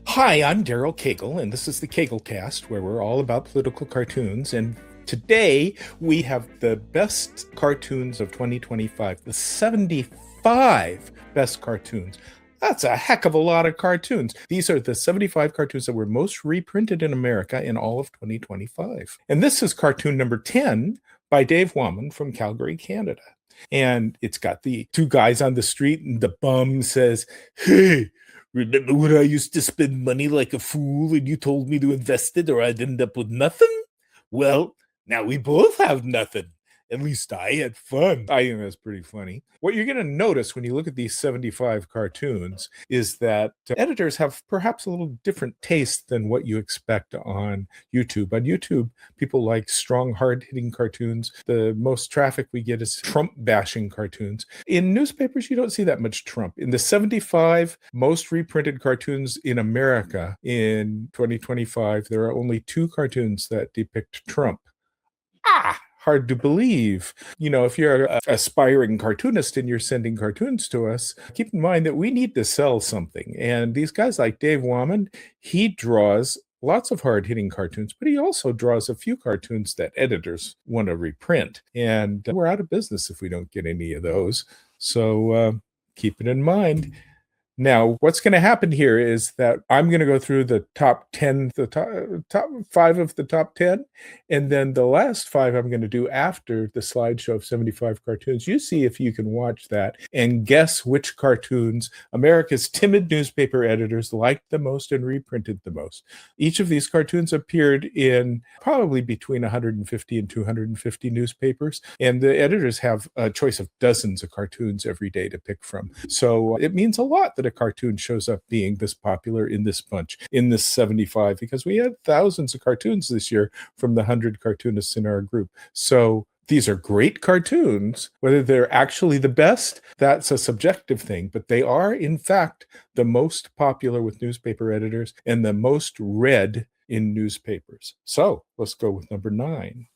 Hi, I'm Daryl Cagle, and this is the Caglecast, where we're all about political cartoons. And today we have the best cartoons of 2025, the 75 best cartoons. That's a heck of a lot of cartoons. These are the 75 cartoons that were most reprinted in America in all of 2025. And this is cartoon number 10 by Dave Whamond from Calgary, Canada. And it's got the two guys on the street, and the bum says, "Hey, remember when I used to spend money like a fool and you told me to invest it or I'd end up with nothing? Well, now we both have nothing. At least I had fun." I think that's pretty funny. What you're going to notice when you look at these 75 cartoons is that editors have perhaps a little different taste than what you expect on YouTube. On YouTube, people like strong, hard-hitting cartoons. The most traffic we get is Trump-bashing cartoons. In newspapers, you don't see that much Trump. In the 75 most reprinted cartoons in America in 2025, there are only 2 cartoons that depict Trump. Hard to believe. You know, if you're an aspiring cartoonist and you're sending cartoons to us, keep in mind that we need to sell something. And these guys like Dave Whamond, he draws lots of hard-hitting cartoons, but he also draws a few cartoons that editors want to reprint. And we're out of business if we don't get any of those. So keep it in mind. Now, what's going to happen here is that I'm going to go through the top 10, the top 5 of the top 10, and then the last 5 I'm going to do after the slideshow of 75 cartoons. You see if you can watch that and guess which cartoons America's timid newspaper editors liked the most and reprinted the most. Each of these cartoons appeared in probably between 150 and 250 newspapers, and the editors have a choice of dozens of cartoons every day to pick from. So it means a lot that a cartoon shows up being this popular in this bunch, in this 75, because we had thousands of cartoons this year from the 100 cartoonists in our group. So these are great cartoons. Whether they're actually the best, that's a subjective thing, but they are, in fact, the most popular with newspaper editors and the most read in newspapers. So let's go with number 9.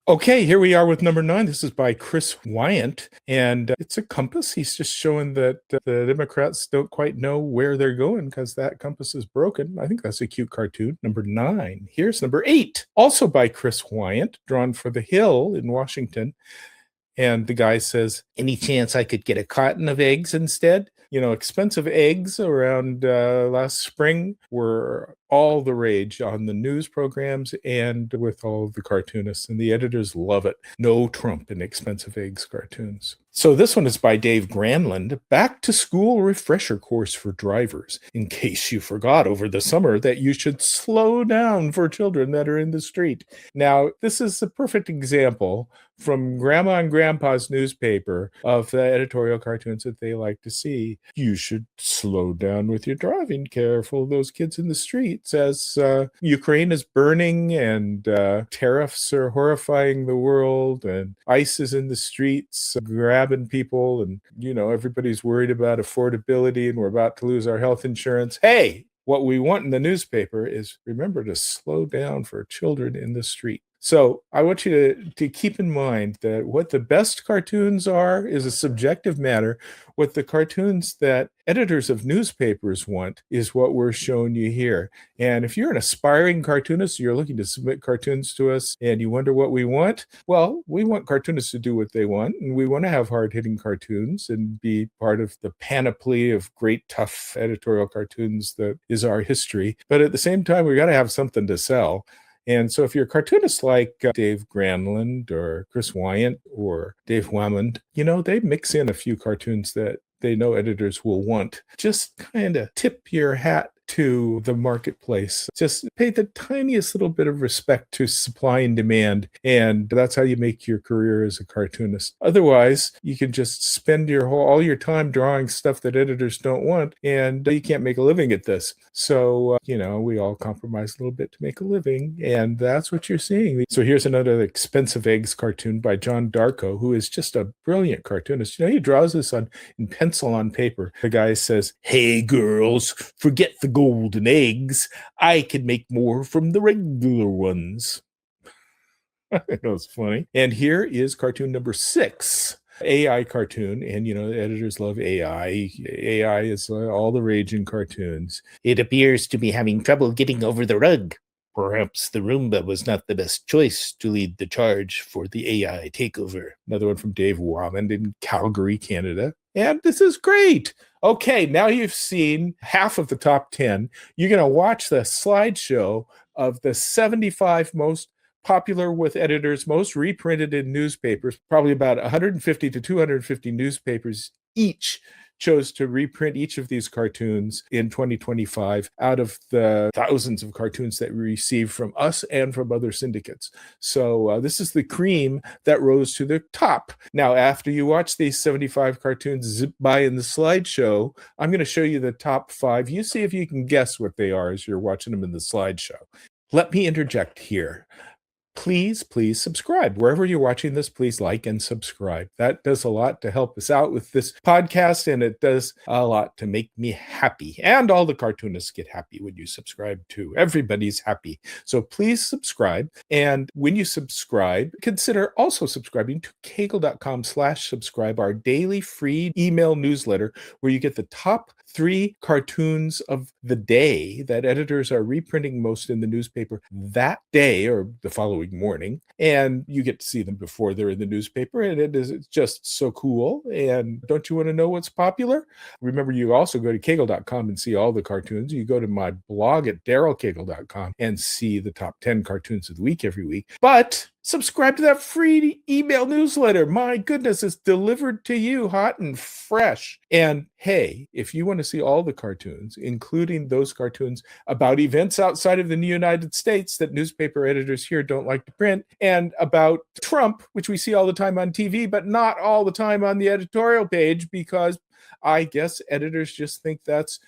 Okay, here we are with number 9. This is by Chris Weyant, and it's a compass. He's just showing that the Democrats don't quite know where they're going because that compass is broken. I think that's a cute cartoon. Number 9. Here's number 8, also by Chris Weyant, drawn for The Hill in Washington. And the guy says, "Any chance I could get a carton of eggs instead?" You know, expensive eggs around last spring were all the rage on the news programs and with all of the cartoonists, and the editors love it. No Trump in expensive eggs cartoons. So this one is by Dave Granlund, back to school refresher course for drivers, in case you forgot over the summer that you should slow down for children that are in the street. Now, this is a perfect example from Grandma and Grandpa's newspaper of the editorial cartoons that they like to see. You should slow down with your driving, careful of those kids in the streets, as Ukraine is burning and tariffs are horrifying the world and ICE is in the streets grabbing people, and, you know, everybody's worried about affordability and we're about to lose our health insurance. Hey, what we want in the newspaper is remember to slow down for children in the street. So I want you to keep in mind that what the best cartoons are is a subjective matter. What the cartoons that editors of newspapers want is what we're showing you here. And if you're an aspiring cartoonist, you're looking to submit cartoons to us and you wonder what we want, well, we want cartoonists to do what they want, and we want to have hard-hitting cartoons and be part of the panoply of great, tough editorial cartoons that is our history. But at the same time, we got to have something to sell. And so if you're a cartoonist like Dave Granlund or Chris Weyant or Dave Whamond, you know, they mix in a few cartoons that they know editors will want. Just kind of tip your hat to the marketplace. Just pay the tiniest little bit of respect to supply and demand, and that's how you make your career as a cartoonist. Otherwise, you can just spend all your time drawing stuff that editors don't want, and you can't make a living at this. So, you know, we all compromise a little bit to make a living, and that's what you're seeing. So here's another expensive eggs cartoon by John Darkow, who is just a brilliant cartoonist. You know, he draws this in pencil on paper. The guy says, "Hey girls, forget the golden eggs. I can make more from the regular ones." I know it's funny. And here is cartoon number 6 AI cartoon. And, the editors love AI. AI is all the rage in cartoons. It appears to be having trouble getting over the rug. Perhaps the Roomba was not the best choice to lead the charge for the AI takeover. Another one from Dave Whamond in Calgary, Canada. And this is great. Okay, now you've seen half of the top 10. You're going to watch the slideshow of the 75 most popular with editors, most reprinted in newspapers. Probably about 150 to 250 newspapers each chose to reprint each of these cartoons in 2025 out of the thousands of cartoons that we received from us and from other syndicates. So this is the cream that rose to the top. Now, after you watch these 75 cartoons zip by in the slideshow, I'm going to show you the top 5. You see if you can guess what they are as you're watching them in the slideshow. Let me interject here. Please subscribe. Wherever you're watching this, please like and subscribe. That does a lot to help us out with this podcast, and it does a lot to make me happy. And all the cartoonists get happy when you subscribe too. Everybody's happy. So please subscribe. And when you subscribe, consider also subscribing to Cagle.com/subscribe, our daily free email newsletter where you get the top 3 cartoons of the day that editors are reprinting most in the newspaper that day or the following morning. And you get to see them before they're in the newspaper. And it's just so cool. And don't you want to know what's popular? Remember, you also go to Cagle.com and see all the cartoons. You go to my blog at DarylCagle.com and see the top 10 cartoons of the week every week. But subscribe to that free email newsletter. My goodness, it's delivered to you hot and fresh. And hey, if you want to see all the cartoons, including those cartoons about events outside of the United States that newspaper editors here don't like to print, and about Trump, which we see all the time on TV, but not all the time on the editorial page because I guess editors just think that's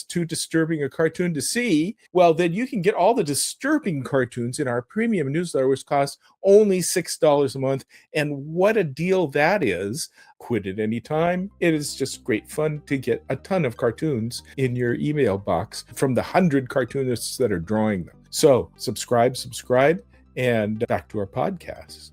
too disturbing a cartoon to see. Well, then you can get all the disturbing cartoons in our premium newsletter, which costs only $6 a month. And what a deal that is. Quit at any time. It is just great fun to get a ton of cartoons in your email box from the 100 cartoonists that are drawing them. So subscribe, and back to our podcast.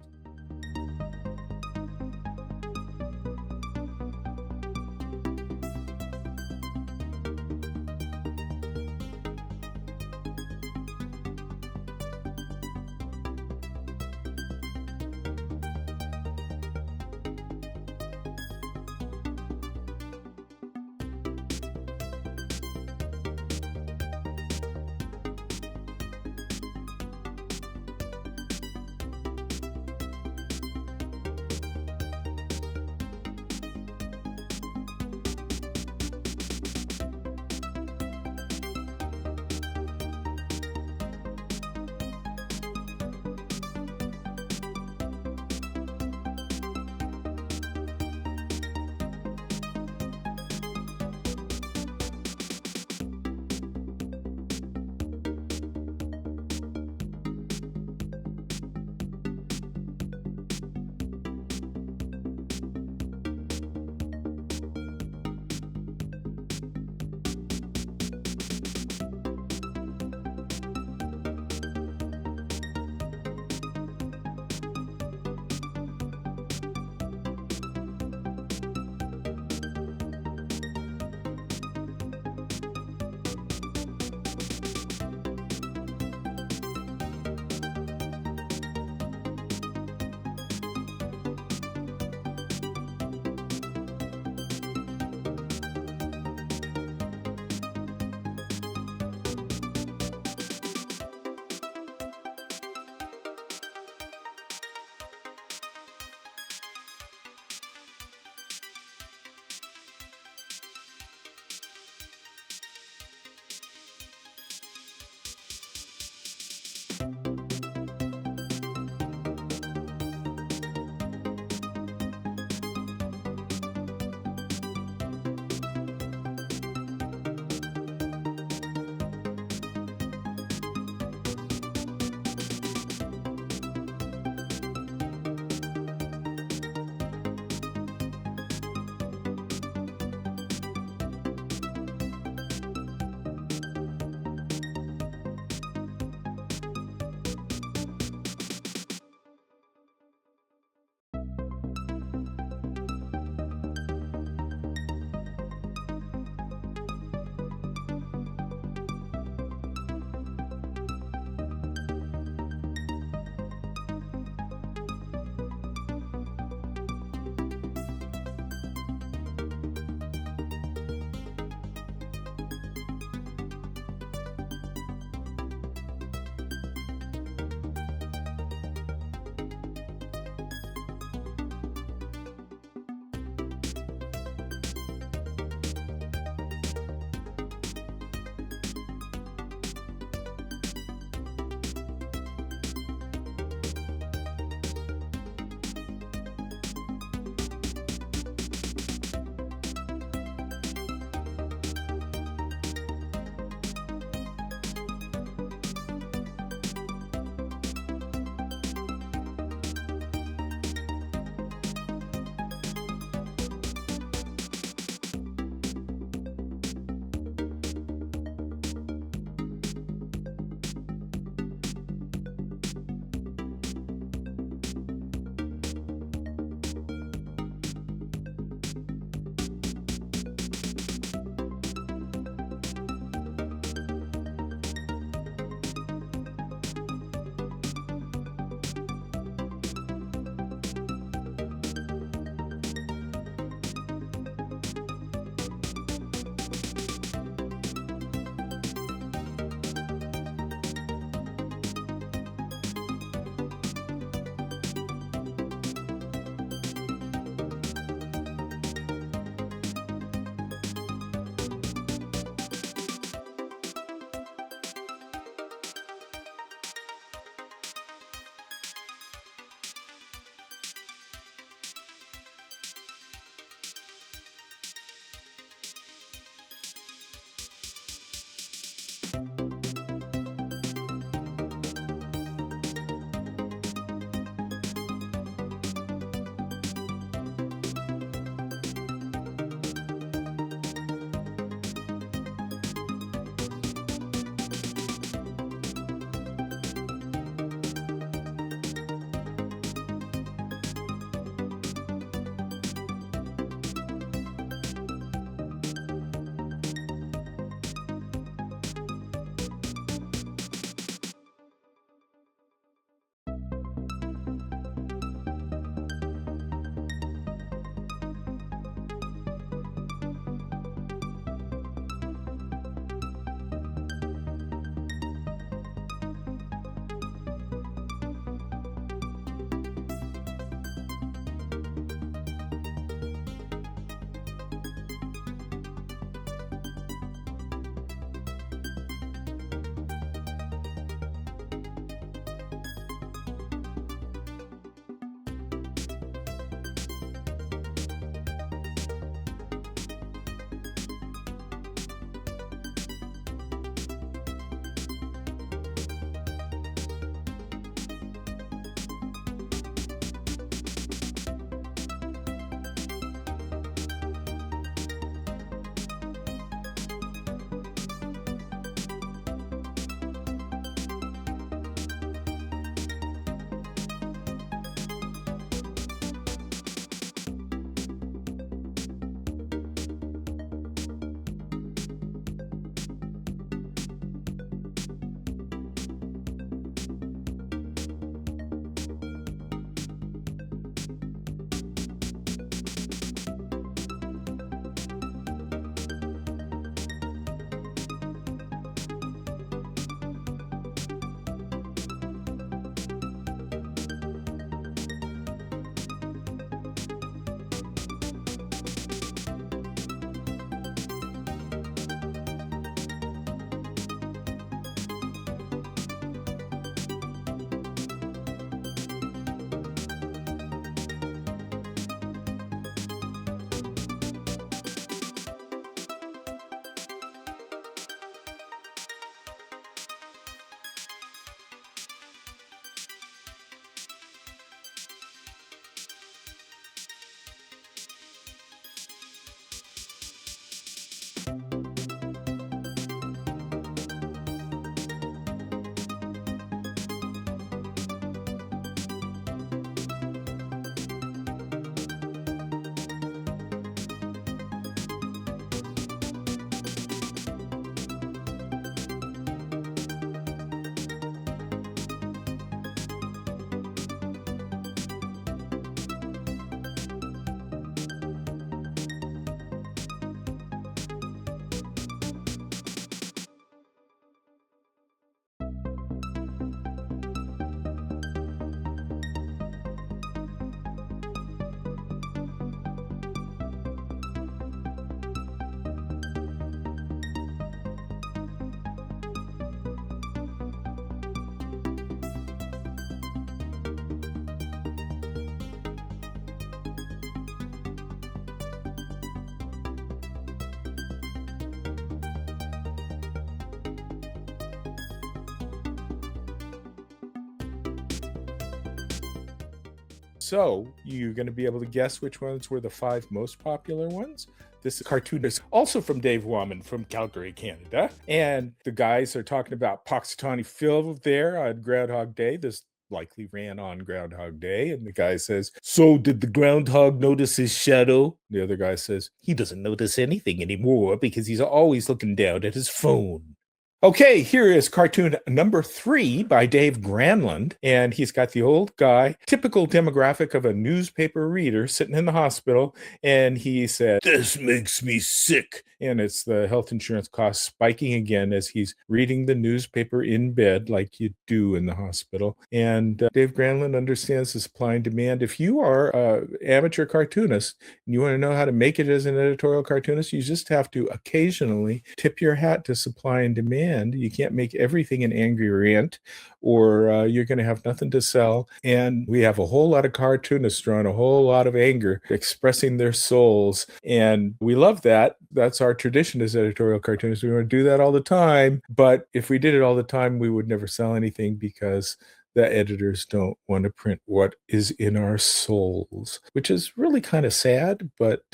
So, you're going to be able to guess which ones were the 5 most popular ones? This is Cartoonists, also from Dave Whamond from Calgary, Canada. And the guys are talking about Punxsutawney Phil there on Groundhog Day. This likely ran on Groundhog Day. And the guy says, "So did the groundhog notice his shadow?" The other guy says, "He doesn't notice anything anymore because he's always looking down at his phone." Okay, here is cartoon number 3 by Dave Granlund, and he's got the old guy, typical demographic of a newspaper reader sitting in the hospital, and he said, "This makes me sick." And it's the health insurance costs spiking again as he's reading the newspaper in bed like you do in the hospital. And Dave Granlund understands the supply and demand. If you are an amateur cartoonist and you want to know how to make it as an editorial cartoonist, you just have to occasionally tip your hat to supply and demand. You can't make everything an angry rant, or you're going to have nothing to sell. And we have a whole lot of cartoonists drawing a whole lot of anger, expressing their souls. And we love that. That's our tradition as editorial cartoonists. We want to do that all the time. But if we did it all the time, we would never sell anything because the editors don't want to print what is in our souls, which is really kind of sad. But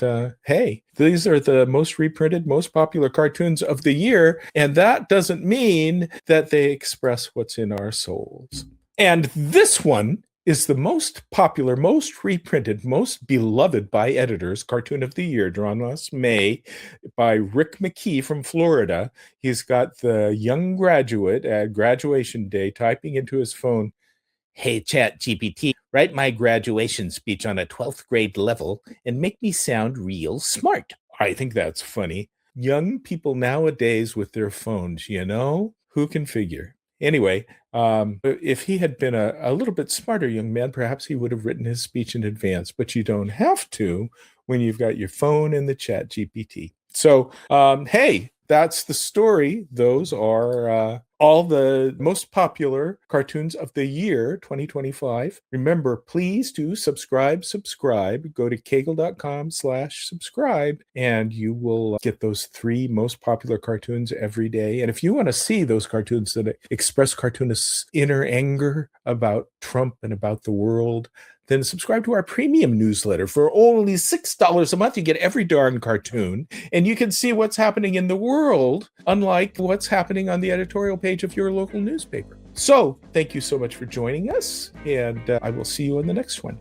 hey, these are the most reprinted, most popular cartoons of the year. And that doesn't mean that they express what's in our souls. And this one is the most popular, most reprinted, most beloved by editors cartoon of the year, drawn last May by Rick McKee from Florida. He's got the young graduate at graduation day typing into his phone, "Hey, ChatGPT, write my graduation speech on a 12th grade level and make me sound real smart." I think that's funny. Young people nowadays with their phones, who can figure? Anyway, if he had been a little bit smarter young man, perhaps he would have written his speech in advance, but you don't have to when you've got your phone and the ChatGPT. So, hey, that's the story. Those are all the most popular cartoons of the year 2025. Remember, please do subscribe. Go to cagle.com/subscribe, and you will get those 3 most popular cartoons every day. And if you want to see those cartoons that express cartoonists' inner anger about Trump and about the world, then subscribe to our premium newsletter. For only $6 a month, you get every darn cartoon, and you can see what's happening in the world, unlike what's happening on the editorial page of your local newspaper. So, thank you so much for joining us, and I will see you on the next one.